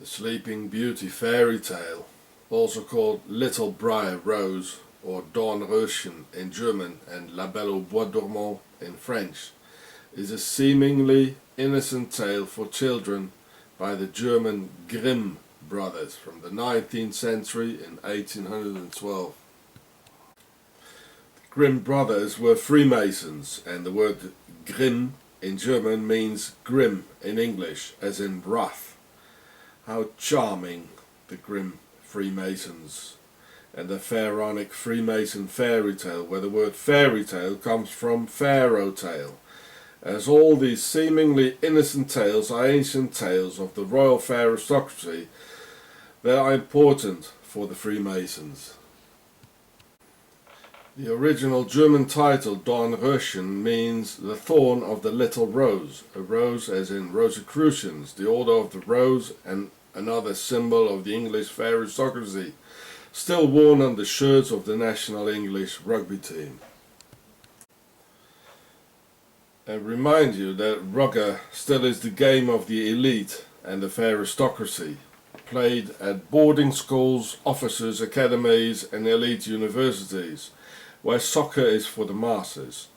The Sleeping Beauty fairy tale, also called Little Briar Rose or Dornröschen in German and La Belle au Bois dormant in French, is a seemingly innocent tale for children by the German Grimm brothers from the 19th century in 1812. The Grimm brothers were Freemasons, and the word Grimm in German means grim in English, as in wrath. How charming, the Grimm Freemasons, and the pharaonic Freemason fairy tale, where the word fairy tale comes from pharaoh tale, as all these seemingly innocent tales are ancient tales of the royal aristocracy that are important for the Freemasons. The original German title, Dornröschen, means the thorn of the little rose, a rose as in Rosicrucians, the order of the rose, and another symbol of the English aristocracy, still worn on the shirts of the national English rugby team. And remind you that rugby still is the game of the elite and the aristocracy, played at boarding schools, officers' academies and elite universities, where soccer is for the masses.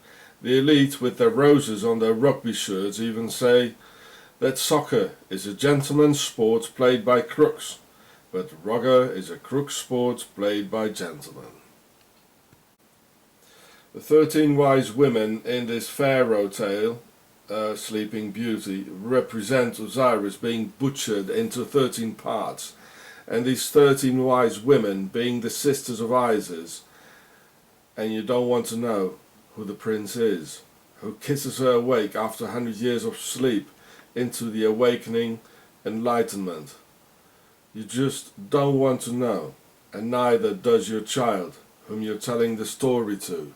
The elite, with their roses on their rugby shirts, even say that soccer is a gentleman's sport played by crooks, but rugby is a crook sport played by gentlemen. The 13 wise women in this pharaoh tale, Sleeping Beauty, represent Osiris being butchered into 13 parts, and these 13 wise women being the sisters of Isis. And you don't want to know who the prince is, who kisses her awake after 100 years of sleep into the awakening enlightenment. You just don't want to know, and neither does your child, whom you're telling the story to.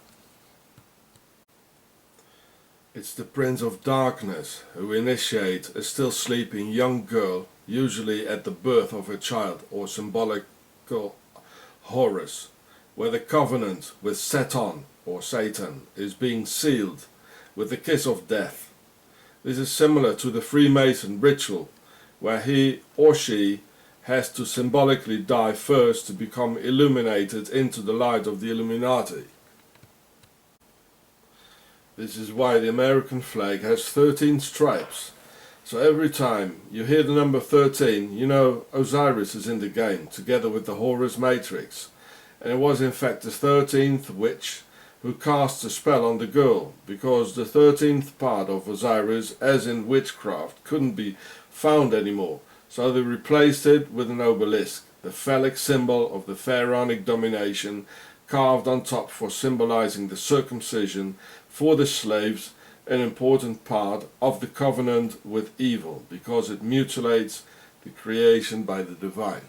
It's the Prince of Darkness who initiates a still sleeping young girl, usually at the birth of her child, or symbolical Horus, where the covenant with Satan or Satan is being sealed with the kiss of death. This is similar to the Freemason ritual, where he or she has to symbolically die first to become illuminated into the light of the Illuminati. This is why the American flag has 13 stripes. So every time you hear the number 13, you know Osiris is in the game, together with the Horus Matrix. And it was in fact the 13th witch who cast a spell on the girl, because the 13th part of Osiris, as in witchcraft, couldn't be found anymore, so they replaced it with an obelisk, the phallic symbol of the pharaonic domination, carved on top for symbolizing the circumcision for the slaves, an important part of the covenant with evil, because it mutilates the creation by the divine.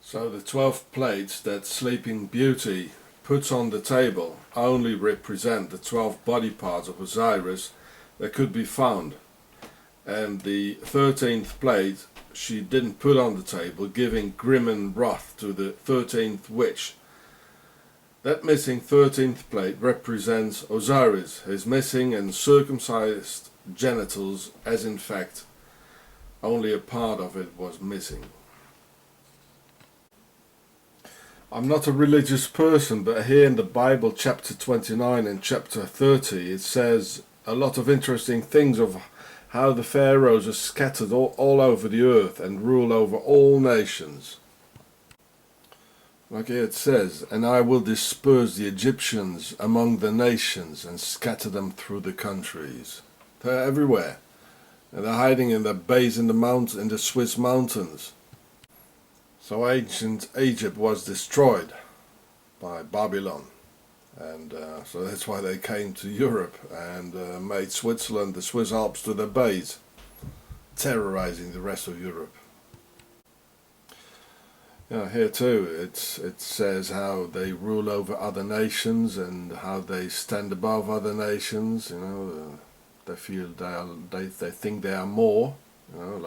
So the 12 plates that Sleeping Beauty puts on the table only represent the 12 body parts of Osiris that could be found, and the 13th plate she didn't put on the table, giving grim and wrath to the 13th witch. That missing 13th plate represents Osiris, his missing and circumcised genitals, as in fact only a part of it was missing. I'm not a religious person, but here in the Bible, chapter 29 and chapter 30, it says a lot of interesting things of how the pharaohs are scattered all over the earth and rule over all nations. Like here it says, "And I will disperse the Egyptians among the nations and scatter them through the countries." They're everywhere, and they're hiding in their base in the Swiss mountains. So ancient Egypt was destroyed by Babylon, and so that's why they came to Europe and made Switzerland, the Swiss Alps, to their base, terrorizing the rest of Europe. Yeah, here too it says how they rule over other nations and how they stand above other nations. You know, they feel they think they are more. You know,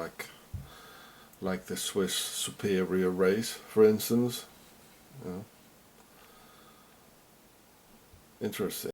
like the Swiss superior race, for instance. You know. Interesting.